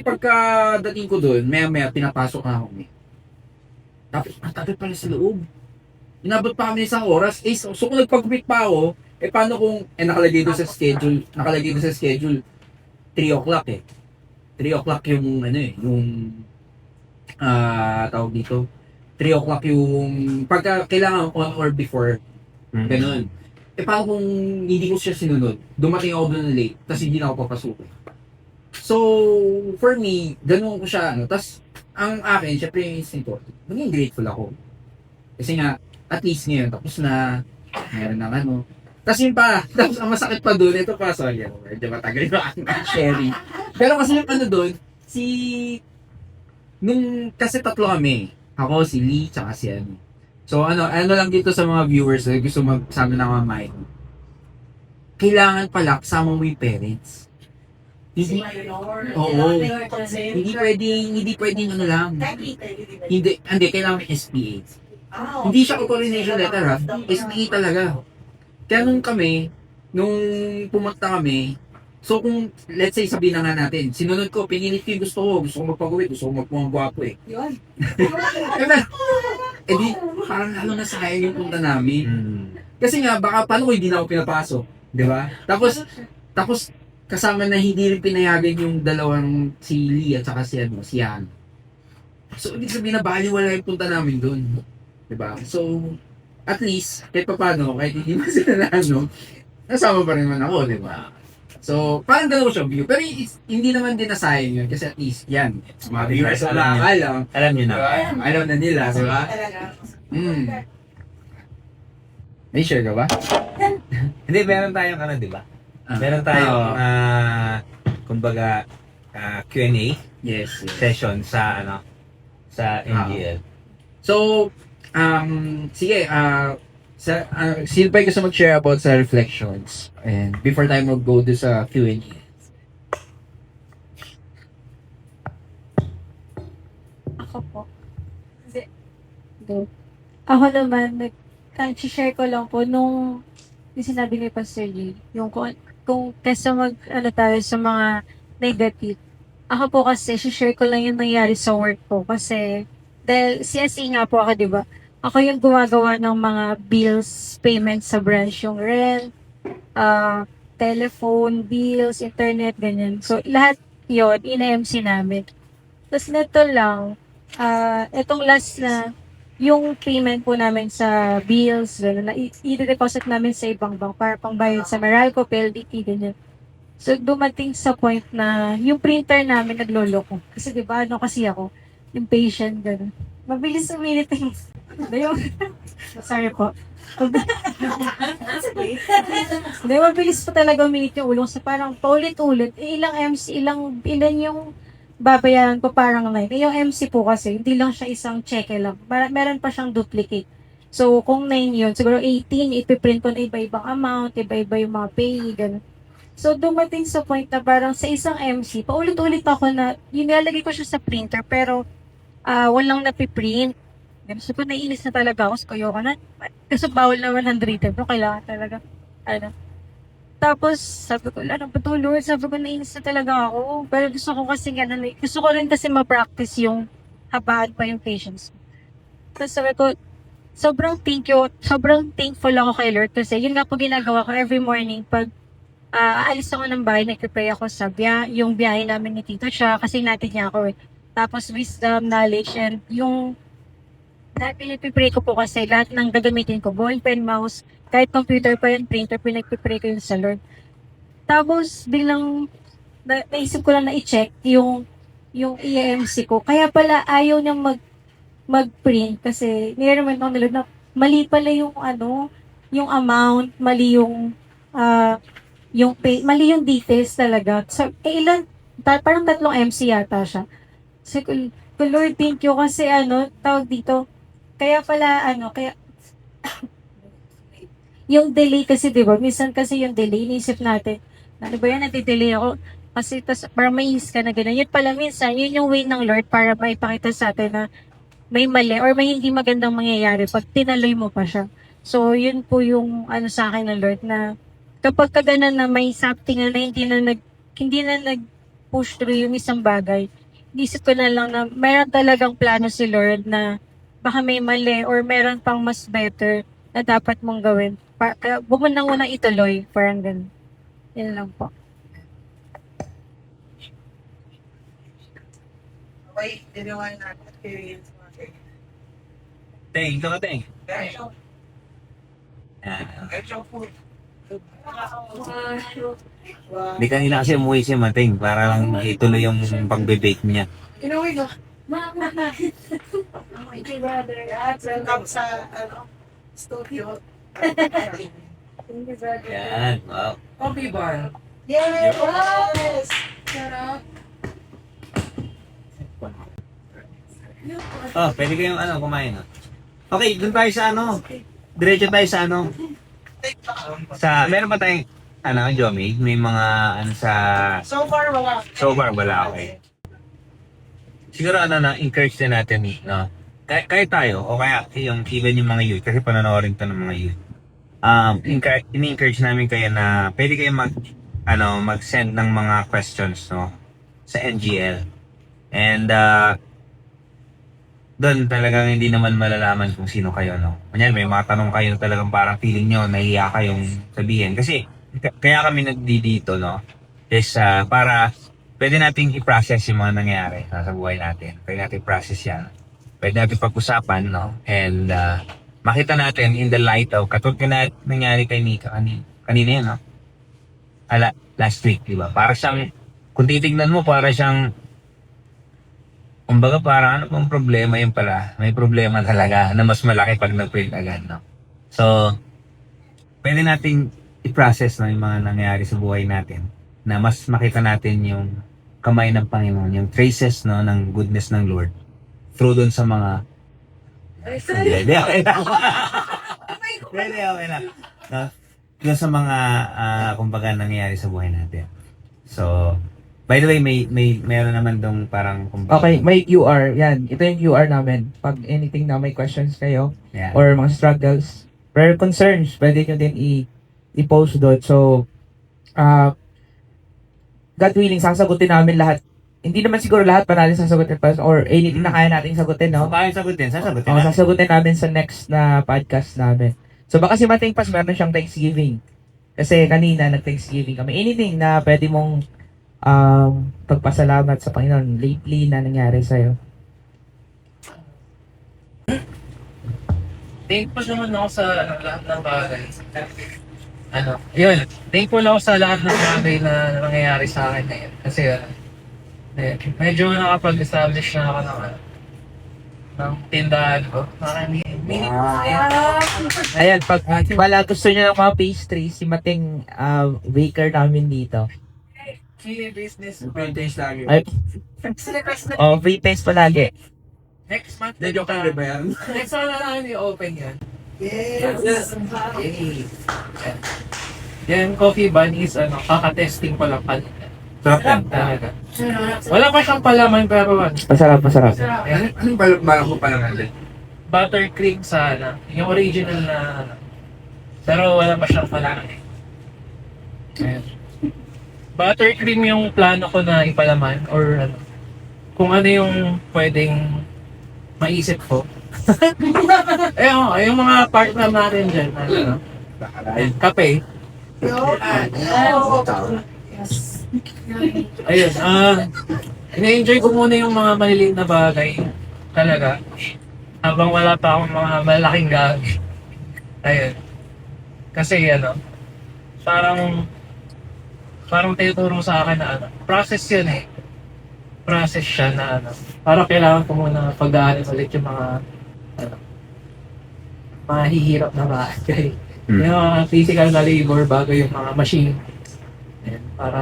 pagkadating ko doon, maya pinapasok na ako Tapos, ang tagal pala sa loob. Inabot pa kami isang oras. So kung nagpagupit pa ako, paano kung, nakalagay doon sa schedule, 3 o'clock 3 o'clock yung, tawag dito, 3 o'clock yung, pagka kailangan on or before, ganun. Paano kung hindi ko siya sinunod, dumating ako doon late, tapos hindi na ako papasukin. So, for me, ganun ko siya, tas, ang akin, syempre yung instinct ko, maging grateful ako. Kasi nga, at least ngayon, tapos na, meron ng tapos yun pa, tapos ang masakit pa doon, ito pa, sorry, medyo matagal yung aking sharing. Pero kasi yung doon, kasi tatlo kami, ako, si Lee, tsaka si So ano lang dito sa mga viewers, gusto magsabi ng mga mic. Kailangan pala kasama mo yung parents. Hindi pwedeng lang. Hindi, kailangan may SPA. Hindi siya authorization letter SPA talaga. Kaya nung pumunta kami, so kung, let's say, sabihin na nga natin, sinunod ko, pinilit ko yung gusto ko magpagawin, gusto ko magpuang gwapo Yun. Di, parang lalo na sayang yung punta namin. Kasi nga, baka paano ko hindi na ako pinapasok, di ba? Tapos, kasama na hindi rin pinayagan yung dalawang si Lee at saka si Han. So, ibig sabihin na baliwala yung punta namin doon. Di ba? So, at least, kahit pa paano, kahit hindi mo sila nasama pa rin man ako, di ba? So, parang dalawa siya view. Pero hindi naman din nasayang yun. Kasi at least, yan. Mga viewers na nakakalam. Alam niyo na. Diba? Alam na nila, diba? May share ka ba? Hindi, meron tayong ano, di ba? Meron tayong, kumbaga, Q&A Yes. session sa, sa NGL. So, sige, sino pa yung gusto mag-share about sa reflections? And before tayo mag-go do sa Q&A. Ako po. Go. Ako naman, share ko lang po nung yung sinabi ni Pastor Lee, yung kung kesa ano tayo sa mga negative. Ako po kasi, share ko lang yung nangyari sa work ko kasi dahil CSE nga po ako, di ba? Ako yung gumagawa ng mga bills, payments sa branch, yung rent, telephone, bills, internet, ganyan. So, lahat yun, ina-MC namin. Tapos neto lang, itong last na, yung payment po namin sa bills, gano'n, na i-deposit namin sa ibang bank para pangbayad sa Meralco, PLDT, ganyan. So, dumating sa point na yung printer namin nagloloko. Kasi di ba ano kasi ako, impatient, gano'n. Mabilis uminit yung... Sorry po. Hindi, mabilis pa talaga uminit yung ulo. So, parang paulit-ulit. Ilang MC, ilan yung babayaran ko parang 9. Yung MC po kasi, hindi lang siya isang cheque lang. Meron pa siyang duplicate. So, kung 9 yun, siguro 18, ipiprint ko na iba-ibang amount, iba-iba yung mga pay, gano'n. So, dumating sa point na parang sa isang MC, paulit-ulit ako na, nilalagay ko siya sa printer, pero walang napiprint. So, kung naiinis na talaga ako, so ko na. Kasi bawal naman handwritten, pero kailangan talaga, Tapos, sabi ko, ano ba to, Lord? Sabi ko, nainis na talaga ako. Pero gusto ko kasi, gusto ko rin kasi ma-practice yung habaan pa yung patience. Tapos sabi ko, sobrang thankful ako kay Lord kasi yun nga po ginagawa ko every morning pag aalis ako ng bahay, nagpipray ako sa yung biyahe namin ni Tito siya kasi natin niya ako eh. Tapos wisdom, knowledge, and yung pinagpipray ko po kasi lahat ng gagamitin ko, ballpen, mouse, kahit computer pa yun, printer, pinagpipray ko yun sa Lord. Tapos biglang naisip ko lang na i-check yung EMC ko. Kaya pala ayaw niyang mag-print kasi nire-remind ako nila na mali pala yung yung amount, mali yung mali yung details talaga. So, parang 3 MC yata siya. So, Lord, thank you kasi tawag dito, kaya pala kaya yung delay kasi, di ba? Minsan kasi yung delay, inisip natin, ano ba yan, nati-delay ako. Kasi parang may ka na gano'n. Yun pala minsan, yun yung way ng Lord para maipakita sa atin na may mali or may hindi magandang mangyayari pag tinaloy mo pa siya. So, yun po yung sa akin ng Lord na kapag kagana na may something na hindi na nag-push through yung isang bagay, isip ko na lang na meron talagang plano si Lord na baka may mali or meron pang mas better na dapat mong gawin. Kaya huwag mo nang unang ituloy. Parang ganun. Yan lang po. Okay, dinawa natin experience mo. Teng, ito ka, Teng. Hindi kanina kasi umuwi si Mating para lang ituloy yung pagbe-bake niya. Inuwi ko. Welcome sa studio. Yan, wow. Coffee bar. Yes! Sarap. Oh, pwede kayong kumain. Okay, dun tayo sa diretso tayo sa meron pa tayong Jomi, may mga sa So far, wala. so far wala, okay. Siguro na-encourage din natin, no? Kahit tayo, o kaya even yung mga youth, kasi panonoorin to ng mga youth. Ini-encourage namin kayo na pwede kayo mag-send ng mga questions, no? Sa NGL. And, doon talagang hindi naman malalaman kung sino kayo, no? Kunyari, may mga tanong kayo na talagang parang feeling nyo, nahiya kayong sabihin. Kasi, kaya kami nagdidito, no? Is para pwede nating i-process yung mga nangyayari sa buhay natin. Pwede natin i-process yan. Pwede natin pag-usapan, no? And, makita natin in the light of, katulad na nangyari kay Nika kanina yan, no? last week, di ba? Para siyang, kung titignan mo, para siyang, kumbaga parang ano pang problema yun pala. May problema talaga na mas malaki pag nag-pray agad, no? So, pwede nating i-process no, yung mga nangyayari sa buhay natin na mas makita natin yung kamay ng Panginoon, yung traces no, ng goodness ng Lord through dun sa mga Hindi, okay na. Hindi, okay na. No? Yung sa mga, kumbaga, nangyayari sa buhay natin. So, by the way, meron naman dong parang, kumbaga, Okay, may QR. Yan. Ito yung QR namin. Pag anything na may questions kayo yan. or mga struggles, prayer concerns, pwede nyo din i-post doon. So, God willing, sasagutin namin lahat. Hindi naman siguro lahat pa natin sasagutin pa or anything na kaya natin sagutin, no? Kung kaya sagutin, sasagutin Oo, natin. sasagutin namin sa next na podcast namin. So baka si Mating Pas meron siyang Thanksgiving. Kasi kanina nag-Thanksgiving kami. Anything na pwede mong pagpasalamat sa Panginoon lately na nangyari sa'yo. Thankful naman ako sa lahat ng bagay. Yun. Thankful ako sa lahat ng bagay na nangyayari sa akin ngayon. Kasi, medyo nakapag-establish na ako ng tindahan ko. Ayan, pag wala gusto niyo ng mga pastry, si Mating baker namin dito. Free business. Ay, free taste palagi. Next month. Joke lang ba yan? Next month na namin i-open yan. Yes! Yay! Yan, coffee bun is kaka-testing ko lang pala. Talaga. Wala pa siyang palaman pero Masarap, masarap. Anong balak ko pala natin? buttercream sa yung original na pero wala pa siyang palaman. Ayan. Buttercream yung plano ko na ipalaman or kung ano yung pwedeng maisip ko. Yung mga partner natin dyan, kape. Ayun, ina-enjoy ko muna yung mga maliliit na bagay talaga habang wala pa akong mga malaking gamit. Ayun. Kasi parang tinuturo sa akin na process yun eh. Process siya na parang kailangan ko muna pagdaanin ulit yung mga mahihirap na bagay. Yung mga physical na labor bago yung mga machine. Ayan, para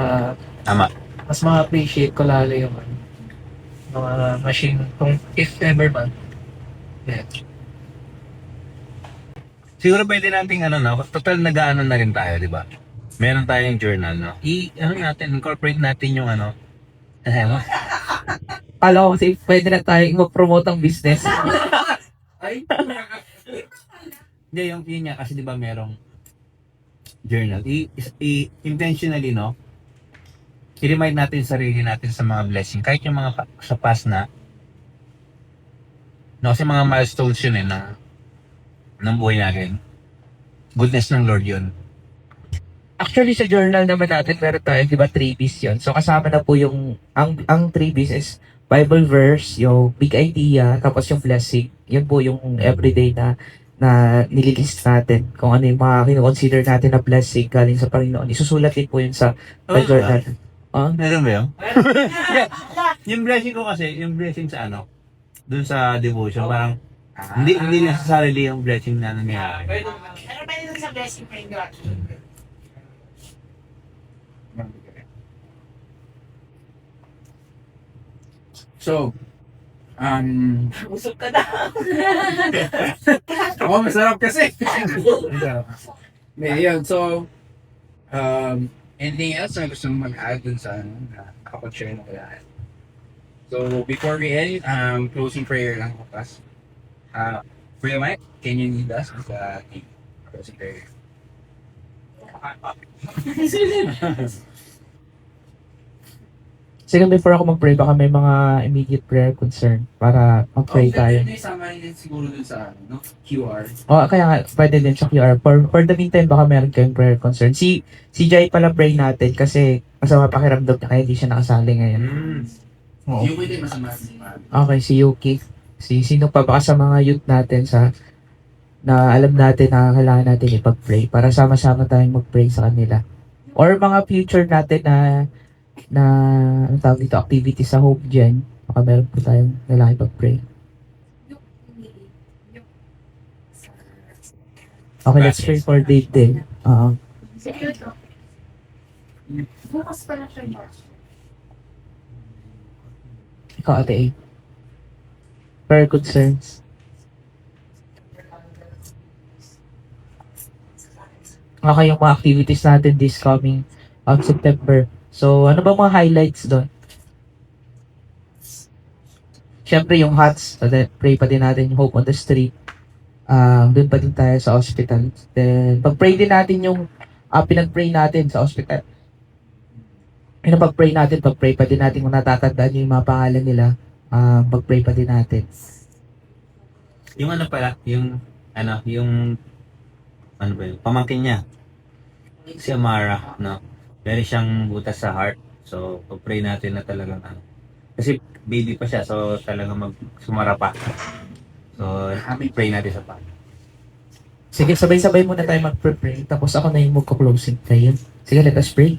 Tama. mas ma-appreciate ko lalo yung mga machine kung if ever man. Yeah. Siguro pwede nating total nag-aano na rin tayo, di ba? Meron tayong journal, no? Incorporate natin yung Kala ko kasi pwede na tayo mag-promote ang business. Hindi, yun nga, kasi di ba merong journal. Intentionally, no? I-remind natin sarili natin sa mga blessing. Kahit yung mga sa past na, no? Kasi mga milestones yun ng buhay natin. Goodness ng Lord yun. Actually, sa journal naman natin, meron tayo, di ba, 3Bs yun. So, kasama na po ang 3Bs is Bible verse, yung big idea, tapos yung blessing. Yun po yung everyday na nililist natin. Kung ano yung mga kinoconsider natin na blessing galing sa Panginoon. Isusulat din po yun sa journal. Meron ba yun? Yung blessing ko kasi, yung blessing sa dun sa devotion, parang hindi necessarily yung blessing na nangyayari. Pero pwede dun sa blessing pa yung gratitude. So, Usok ka na. masarap kasi. Yun, so, anything else na gusto mong mag-add dun sa nakapag-share na kaya? So, before we end, closing prayer lang ko, Pas. Kuya Mike, can you lead us with the closing prayer? Sige, before ako mag-pray, baka may mga immediate prayer concern para mag-pray tayo. Isama rin siguro dun sa QR. Kaya nga, pwede din sa QR. For the meantime, baka meron kayong prayer concern. Si Jai pala pray natin kasi masama pakiramdam niya kaya hindi siya nakasali ngayon. Oo. Yung pwede masama. Okay, si Yuki. Sino pa baka sa mga youth natin na alam natin na kailangan natin ipag-pray para sama-sama tayong mag-pray sa kanila. or mga future natin na ang tawag dito, activity sa Hope Gen. Baka meron po tayong lalaki pag-pray. Okay, let's pray for Dave din. Bukas pa na siya. Ikaw, Ate A. Prayer concerns. Okay, yung mga activities natin this coming September. So, ano ba mga highlights doon? Siyempre, yung HOTS. So, pray pa din natin yung Hope on the Street. Doon pa din tayo sa hospital. Then, pag-pray din natin yung pinag-pray natin sa hospital. Pag-pray pa din natin kung natatandaan yung mga pangalan nila. Pag-pray pa din natin. Yung ano pala, yung ano ba yun, pamangkin niya. Si Amara, no? Meron siyang butas sa heart. So, pag-pray natin na talagang ano. Kasi baby pa siya, so talagang sumara pa. So, pray natin sa Panginoon. Sige, sabay-sabay muna tayo mag-pray. Tapos ako na yung magko-closing tayo. Sige, let us pray.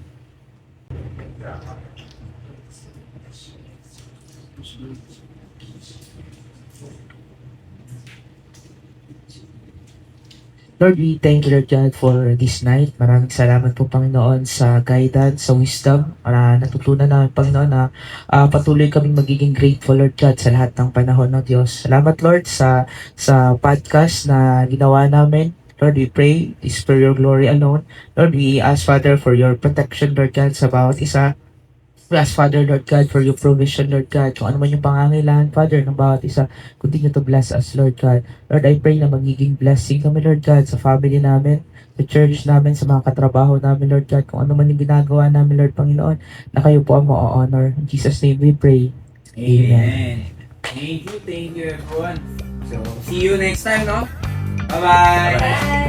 Lord, we thank you, Lord God, for this night. Maraming salamat po, Panginoon, sa guidance, sa wisdom. Natutunan namin, Panginoon, na patuloy kaming magiging grateful, Lord God, sa lahat ng panahon ng Diyos. Salamat, Lord, sa podcast na ginawa namin. Lord, we pray, is for your glory alone. Lord, we ask, Father, for your protection, Lord God, sa bawat isa. We ask, Father, Lord God, for your provision, Lord God. Kung ano man yung pangangailangan, Father, ng bawat isa, continue to bless us, Lord God. Lord, I pray na magiging blessing kami, Lord God, sa family namin, sa church namin, sa mga katrabaho namin, Lord God. Kung ano man yung ginagawa namin, Lord Panginoon, na kayo po ang ma-honor. In Jesus' name we pray. Amen. Thank you everyone. So, see you next time, no? Bye-bye! Bye!